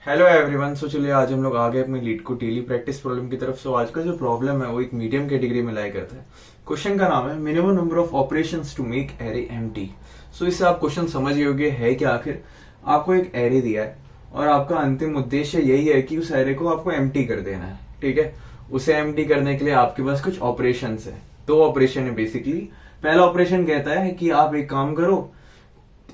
Hello everyone. सो चलिए आज हम लोग आ गए अपनी लीड को डेली प्रैक्टिस प्रॉब्लम की तरफ। सो आज का जो प्रॉब्लम है वो एक मीडियम कैटेगरी में लाई करता है। क्वेश्चन का नाम है minimum number of operations to make array empty. So इससे आप क्वेश्चन समझ गए होंगे है कि आखिर आपको एक एरे दिया है और आपका अंतिम उद्देश्य यही है कि उस एरे को आपको एम्प्टी कर देना है। ठीक है, उसे एम्प्टी करने के लिए आपके पास कुछ ऑपरेशन है। दो ऑपरेशन है बेसिकली। पहला ऑपरेशन कहता है कि आप एक काम करो,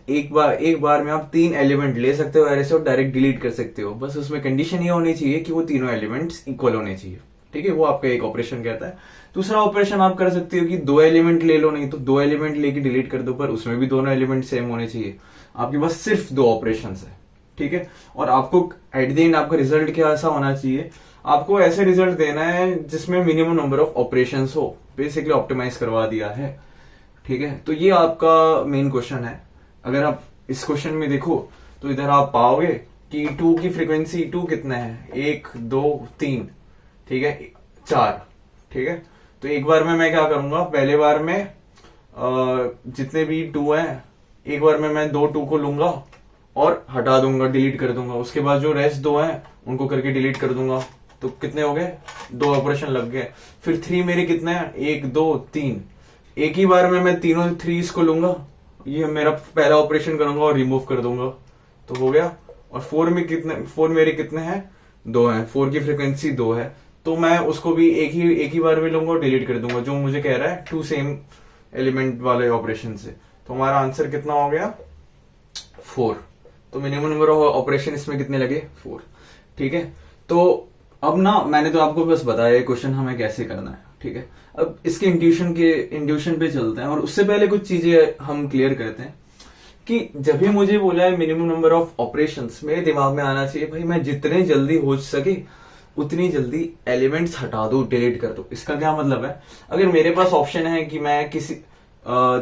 एक बार में आप 3 एलिमेंट ले सकते हो एरे से और डायरेक्ट डिलीट कर सकते हो। बस उसमें कंडीशन ये होनी चाहिए कि वो तीनों एलिमेंट्स इक्वल होने चाहिए। ठीक है, वो आपका एक ऑपरेशन कहता है। दूसरा ऑपरेशन आप कर सकते हो कि 2 एलिमेंट ले लो, नहीं तो 2 एलिमेंट लेके डिलीट कर दो, पर उसमें भी दोनों एलिमेंट सेम होने चाहिए। आपके पास सिर्फ 2 ऑपरेशन है। ठीक है, और आपको एट द एंड आपका रिजल्ट क्या ऐसा होना चाहिए, आपको ऐसे रिजल्ट देना है जिसमें मिनिमम नंबर ऑफ ऑपरेशन हो। बेसिकली ऑप्टिमाइज करवा दिया है। ठीक है, तो ये आपका मेन क्वेश्चन है। अगर आप इस क्वेश्चन में देखो तो इधर आप पाओगे कि 2 की फ्रीक्वेंसी 2 कितना है, 1 2 3, ठीक है 4। ठीक है, तो एक बार में मैं क्या करूंगा, पहले बार में जितने भी 2 हैं एक बार में मैं 2 2 को लूंगा और हटा दूंगा, डिलीट कर दूंगा। उसके बाद जो रेस्ट 2 हैं उनको करके डिलीट कर दूंगा। तो कितने हो गए, 2 ऑपरेशन लग गए। फिर 3 मेरे कितने हैं, 1 2 3। एक ही बार में मैं तीनों 3 को लूंगा, ये मेरा पहला ऑपरेशन करूंगा और रिमूव कर दूंगा, तो हो गया। और 4 मेरे कितने हैं, 2 हैं। 4 की फ्रीक्वेंसी 2 है, तो मैं उसको भी एक ही बार में लूंगा और डिलीट कर दूंगा, जो मुझे कह रहा है 2 सेम एलिमेंट वाले ऑपरेशन से। तो हमारा आंसर कितना हो गया, 4। तो मिनिमम नंबर ऑफ ऑपरेशन इसमें कितने लगे, 4। ठीक है, तो अब ना मैंने तो आपको बस बताया क्वेश्चन हमें कैसे करना है। ठीक है, अब इसके इंट्यूशन पे चलते हैं और उससे पहले कुछ चीजें हम क्लियर करते हैं कि जब भी मुझे बोला है मिनिमम नंबर ऑफ ऑपरेशंस, मेरे दिमाग में आना चाहिए भाई मैं जितने जल्दी हो सके उतनी जल्दी एलिमेंट्स हटा दो, डिलीट कर दो। इसका क्या मतलब है, अगर मेरे पास ऑप्शन है कि मैं किसी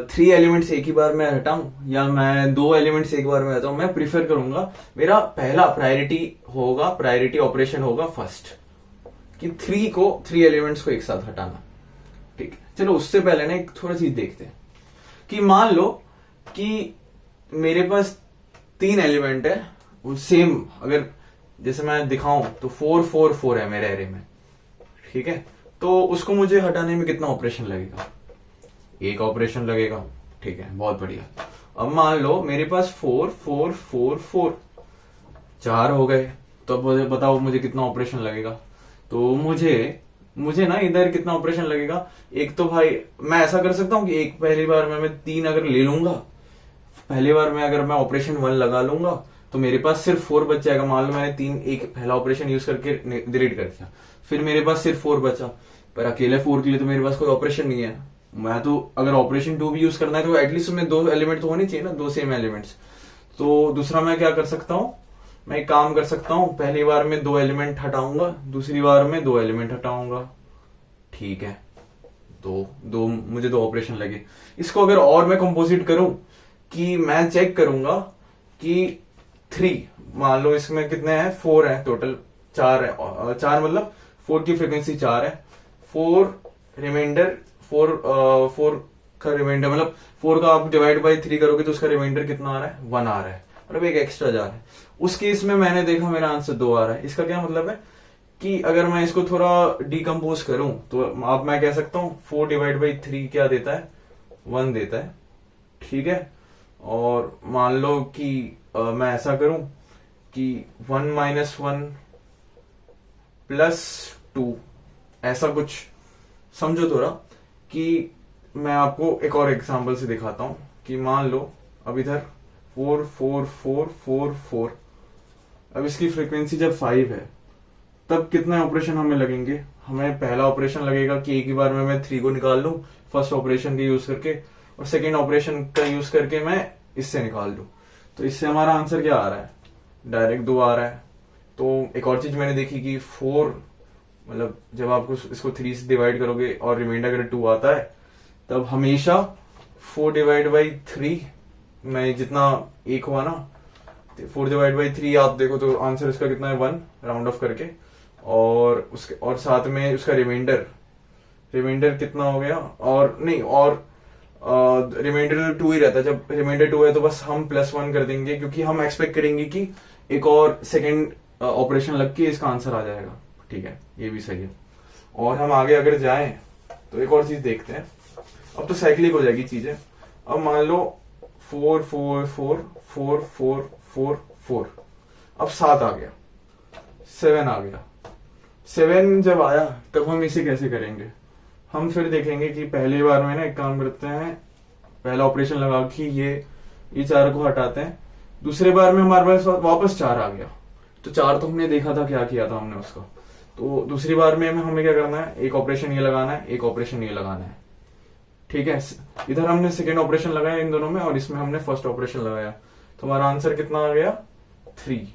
3 एलिमेंट्स एक ही बार में हटाऊं या मैं 2 एलिमेंट्स एक बार में हटाऊं, मैं प्रीफर करूंगा मेरा पहला प्रायोरिटी ऑपरेशन होगा फर्स्ट, कि 3 एलिमेंट्स को एक साथ हटाना। ठीक है, चलो उससे पहले ना एक थोड़ा चीज देखते हैं कि मान लो कि मेरे पास 3 एलिमेंट है वो सेम, अगर जैसे मैं दिखाऊं तो 4 4 4 है मेरे एरे में। ठीक है, तो उसको मुझे हटाने में कितना ऑपरेशन लगेगा, एक ऑपरेशन लगेगा। ठीक है, बहुत बढ़िया। अब मान लो मेरे पास 4 4 4 4 4 हो गए, तो अब मुझे बताओ मुझे कितना ऑपरेशन लगेगा। तो मुझे ना इधर कितना ऑपरेशन लगेगा। एक तो भाई मैं ऐसा कर सकता हूँ कि एक पहली बार में मैं 3 अगर ले लूंगा, पहली बार में अगर मैं ऑपरेशन 1 लगा लूंगा तो मेरे पास सिर्फ 4 बच जाएगा। मान लो मैंने 3 एक पहला ऑपरेशन यूज करके डिलीट कर दिया, फिर मेरे पास सिर्फ 4 बचा। पर अकेले 4 के लिए तो मेरे पास कोई ऑपरेशन नहीं है। मैं तो अगर ऑपरेशन 2 भी यूज करना है तो एटलीस्ट उसमें 2 एलिमेंट तो होने चाहिए ना, 2 सेम एलिमेंट्स। तो दूसरा मैं क्या कर सकता हूँ, मैं एक काम कर सकता हूँ, पहली बार में 2 एलिमेंट हटाऊंगा, दूसरी बार में 2 एलिमेंट हटाऊंगा। ठीक है, मुझे 2 ऑपरेशन लगे। इसको अगर और मैं कंपोजिट करूं कि मैं चेक करूंगा कि 3, मान लो इसमें कितने हैं, 4 है टोटल, 4 है, 4 मतलब 4 की फ्रीक्वेंसी 4 है। 4 रिमाइंडर 4 का रिमाइंडर मतलब 4 का आप डिवाइड बाई 3 करोगे तो उसका रिमाइंडर कितना आ रहा है, 1 आ रहा है, मतलब एक एक्स्ट्रा जा रहा है। उस केस में मैंने देखा मेरा आंसर 2 आ रहा है। इसका क्या मतलब है कि अगर मैं इसको थोड़ा डिकम्पोज करूं तो अब मैं कह सकता हूं 4 डिवाइड बाई 3 क्या देता है, 1 देता है। ठीक है, और मान लो कि मैं ऐसा करूं कि 1 - 1 + 2, ऐसा कुछ समझो थोड़ा। कि मैं आपको एक और एग्जांपल से दिखाता हूं कि मान लो अब इधर 4 4 4 4 4, अब इसकी फ्रीक्वेंसी जब 5 है तब कितने ऑपरेशन हमें लगेंगे। हमें पहला ऑपरेशन लगेगा कि एक ही बार में मैं 3 को निकाल लूं फर्स्ट ऑपरेशन के यूज करके, और सेकेंड ऑपरेशन का यूज करके मैं इससे निकाल लूं। तो इससे हमारा आंसर क्या आ रहा है, डायरेक्ट 2 आ रहा है। तो एक और चीज मैंने देखी कि 4 मतलब जब आप इसको 3 से डिवाइड करोगे और रिमाइंडर अगर 2 आता है तब हमेशा 4 डिवाइड बाई 3 में जितना एक हुआ ना, 4 डिवाइड बाई 3 आप देखो तो आंसर इसका कितना है, 1 राउंड ऑफ करके, और उसके और साथ में उसका रिमाइंडर कितना हो गया, और नहीं, और रिमाइंडर 2 ही रहता है। जब रिमाइंडर 2 है तो बस हम +1 कर देंगे, क्योंकि हम एक्सपेक्ट करेंगे कि एक और सेकेंड ऑपरेशन लग के इसका आंसर आ जाएगा। ठीक है, ये भी सही है। और हम आगे अगर जाएं तो एक और चीज देखते हैं। अब तो साइक्लिक हो जाएगी चीजें। अब मान लो 4 4 4 4 4 4 4, अब 7 आ गया, 7 आ गया। 7 जब आया तब हम इसे कैसे करेंगे? हम फिर देखेंगे कि पहली बार में ना एक काम करते हैं, पहला ऑपरेशन लगा के ये 4 को हटाते हैं। दूसरे बार में हमारे पास वापस 4 आ गया, तो 4 तो हमने देखा था क्या किया था हमने उसका। तो दूसरी बार में हमें क्या करना है, एक ऑपरेशन ये लगाना है, एक ऑपरेशन ये लगाना है। ठीक है, इधर हमने सेकेंड ऑपरेशन लगाया इन दोनों में, और इसमें हमने फर्स्ट ऑपरेशन लगाया, तो हमारा आंसर कितना आ गया? 3।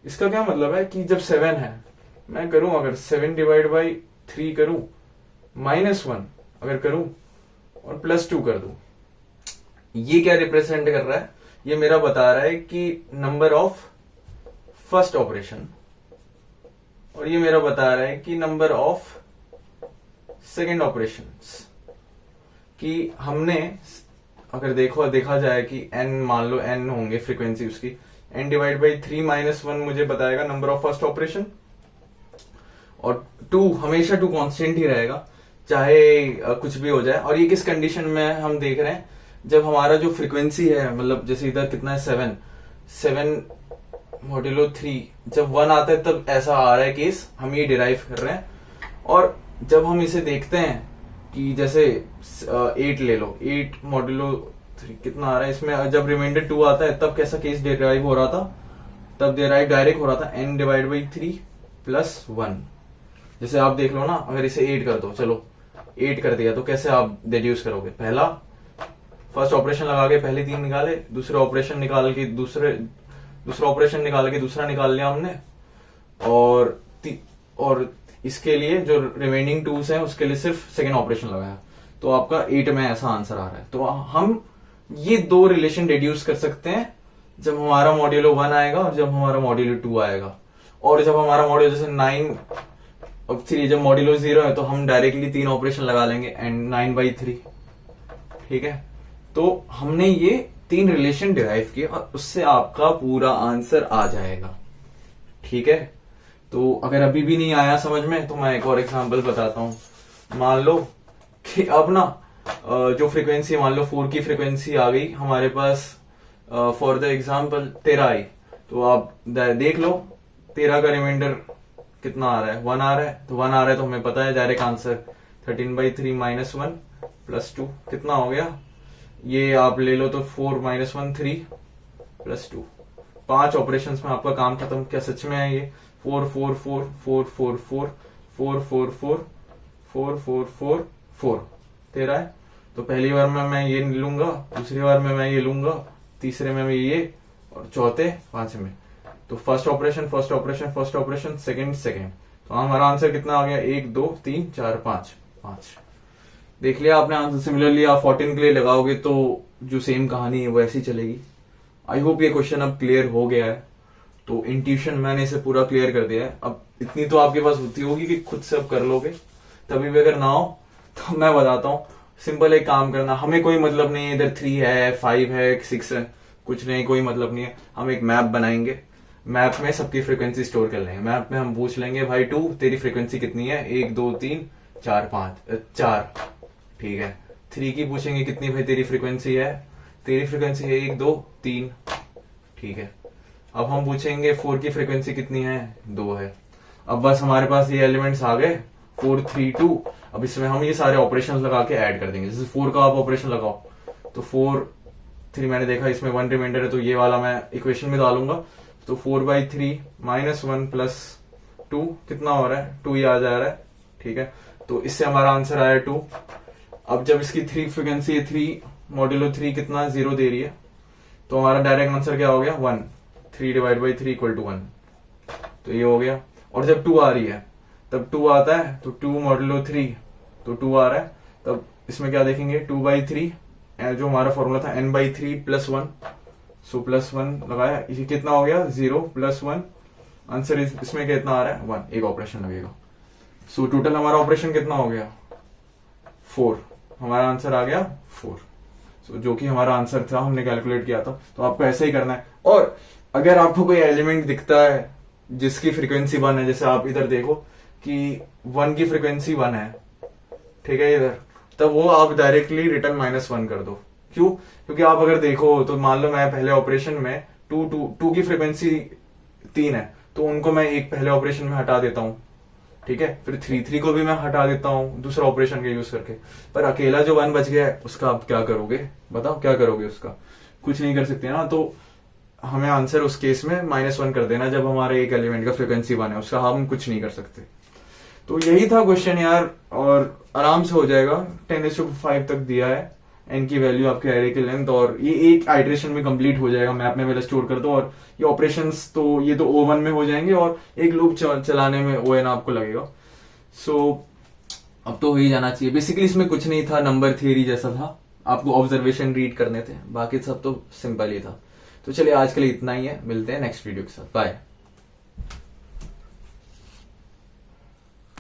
इसका क्या मतलब है कि जब 7 है, मैं करूं अगर 7 डिवाइड बाई 3 करूं, -1 अगर करूं और +2 कर दूं, ये क्या रिप्रेजेंट कर रहा है? ये मेरा बता रहा है कि नंबर ऑफ फर्स्ट ऑपरेशन, और ये मेरा बता रहा है कि नंबर ऑफ सेकेंड ऑपरेशन। कि हमने अगर देखा जाए कि n, मान लो n होंगे फ्रीक्वेंसी उसकी, n डिवाइड बाई 3 -1 मुझे बताएगा नंबर ऑफ फर्स्ट ऑपरेशन, और 2 हमेशा 2 कांस्टेंट ही रहेगा चाहे कुछ भी हो जाए। और ये किस कंडीशन में हम देख रहे हैं? जब हमारा जो फ्रीक्वेंसी है, मतलब जैसे इधर कितना है 7 मॉड्यूलो 3, जब 1 आता है तब ऐसा आ रहा है केस, हम ये डिराइव कर रहे हैं। और जब हम इसे देखते हैं कि जैसे 8 ले लो, 8 मॉड्यूलो 3 कितना आ रहा है, इसमें जब रिमाइंडर 2 आता है तब कैसा केस डिराइव हो रहा था? तब डिराइव डायरेक्ट हो रहा था n डिवाइड बाई 3 +1। जैसे आप देख लो ना, अगर इसे 8 कर दो, चलो 8 कर दिया, तो कैसे आप डिड्यूस करोगे? पहला फर्स्ट ऑपरेशन लगा के पहले 3 निकाले, दूसरा ऑपरेशन निकाल के दूसरा ऑपरेशन निकाल के दूसरा निकाल लिया हमने, और इसके लिए जो रिमेनिंग 2s हैं उसके लिए सिर्फ सेकेंड ऑपरेशन लगाया, तो आपका 8 में ऐसा आंसर आ रहा है। तो हम ये 2 रिलेशन डिड्यूस कर सकते हैं जब हमारा मॉड्यूलो 1 आएगा और जब हमारा मॉड्यूलो 2 आएगा। और जब हमारा मॉड्यूलो जैसे 9 और 3, जब मॉड्यूलो 0 है तो हम डायरेक्टली 3 ऑपरेशन लगा लेंगे एंड 9/3। ठीक है, तो हमने ये 3 रिलेशन डिराइव किए और उससे आपका पूरा आंसर आ जाएगा। ठीक है, तो अगर अभी भी नहीं आया समझ में, तो मैं एक और एग्जांपल बताता हूं। मान लो कि अब ना जो फ्रीक्वेंसी, मान लो 4 की फ्रीक्वेंसी आ गई हमारे पास, फॉर द एग्जांपल 13 आई, तो आप देख लो 13 का रिमाइंडर कितना आ रहा है? 1 आ रहा है, तो 1 आ रहा है तो हमें पता है डायरेक्ट आंसर 13/3 -1 +2 कितना हो गया? ये आप ले लो तो 4 -1 3 +2, 5 ऑपरेशंस में आपका काम खत्म। क्या सच में है ये? 4 4 4 4 4 4 4 4 4 4 4 4 4 13 है। तो पहली बार में मैं ये लूंगा, दूसरी बार में मैं ये लूंगा, तीसरे में मैं ये, और चौथे 5 में। तो first operation first operation first operation second second, तो हमारा आंसर कितना आ गया? 1 2 3 4 5 5। देख लिया आपने आंसर। सिमिलरली आप 14 के लिए लगाओगे तो जो सेम कहानी है वो ऐसी चलेगी। आई होप ये क्वेश्चन अब क्लियर हो गया है। तो इंट्यूशन मैंने इसे पूरा क्लियर कर दिया है। अब इतनी तो आपके पास होती होगी कि खुद से अब कर लोगे। तभी भी अगर ना हो तो मैं बताता हूँ, सिंपल एक काम करना, हमें कोई मतलब नहीं है इधर 3 है 5 है 6 है, कुछ नहीं, कोई मतलब नहीं है। हम एक मैप बनाएंगे, मैप में सबकी फ्रीक्वेंसी स्टोर कर लेंगे। मैप में हम पूछ लेंगे भाई 2 तेरी फ्रीक्वेंसी कितनी है? 1 2 3 4 5 4। ठीक है, 3 की पूछेंगे कितनी भाई तेरी फ्रीक्वेंसी है? तेरी फ्रीक्वेंसी है 1 2 3। ठीक है, अब हम पूछेंगे 4 की फ्रीक्वेंसी कितनी है? 2 है। अब बस हमारे पास ये एलिमेंट्स आ गए 4 3 2। अब इसमें हम ये सारे ऑपरेशंस लगा के ऐड कर देंगे। जैसे 4 का आप ऑपरेशन लगाओ तो 4 3 मैंने देखा इसमें 1 रिमाइंडर है, तो ये वाला मैं इक्वेशन में डालूंगा। तो 4/3 -1 +2 कितना हो रहा है? 2 ही आ जा रहा है। ठीक है, तो इससे हमारा आंसर आया 2। अब जब इसकी 3 फ्रीक्वेंसी 3 मॉड्यूलो 3 कितना 0 दे रही है, तो हमारा डायरेक्ट आंसर क्या हो गया? 1। 3 डिवाइड बाई 3 इक्वल टू 1, तो ये हो गया। और जब 2 आ रही है तब 2 आता है, तो 2 मॉड्यूलो 3, तो 2 आ रहा है। तब इसमें क्या देखेंगे? 2/3 जो हमारा फॉर्मूला था n/3 +1, सो +1 लगाया, इसी कितना हो गया? 0 +1। आंसर इसमें कितना आ रहा है? 1। एक ऑपरेशन लगेगा। सो टोटल हमारा ऑपरेशन कितना हो गया? 4। हमारा आंसर आ गया 4। सो जो कि हमारा आंसर था, हमने कैलकुलेट किया था। तो आपको ऐसा ही करना है। और अगर आपको कोई एलिमेंट दिखता है जिसकी फ्रीक्वेंसी 1 है, जैसे आप इधर देखो कि 1 की फ्रीक्वेंसी 1 है, ठीक है इधर, तब वो आप डायरेक्टली रिटर्न -1 कर दो। क्यों? क्योंकि आप अगर देखो तो मान लो मैं पहले ऑपरेशन में टू की फ्रीक्वेंसी 3 है, तो उनको मैं एक पहले ऑपरेशन में हटा देता हूं, ठीक है, फिर 3 को भी मैं हटा देता हूं दूसरा ऑपरेशन का यूज करके। पर अकेला जो 1 बच गया है उसका आप क्या करोगे? बताओ क्या करोगे उसका? कुछ नहीं कर सकते ना। तो हमें आंसर उस केस में -1 कर देना जब हमारे एक एलिमेंट का फ्रीक्वेंसी 1 है, उसका हम कुछ नहीं कर सकते। तो यही था क्वेश्चन यार, और आराम से हो जाएगा। 10⁵ तक दिया है n की वैल्यू आपके एरे की लेंथ, और ये एक आइट्रेशन में कंप्लीट हो जाएगा। मैप में पहले स्टोर कर दो, और ये ऑपरेशंस तो ये तो O1 में हो जाएंगे, और एक लूप चलाने में ON आपको लगेगा। सो अब तो हो ही जाना चाहिए। बेसिकली इसमें कुछ नहीं था, नंबर थियरी जैसा था, आपको ऑब्जर्वेशन रीड करने थे, बाकी सब तो सिंपल ही था। तो चलिए आज के लिए इतना ही है, मिलते हैं नेक्स्ट वीडियो के साथ, बाय।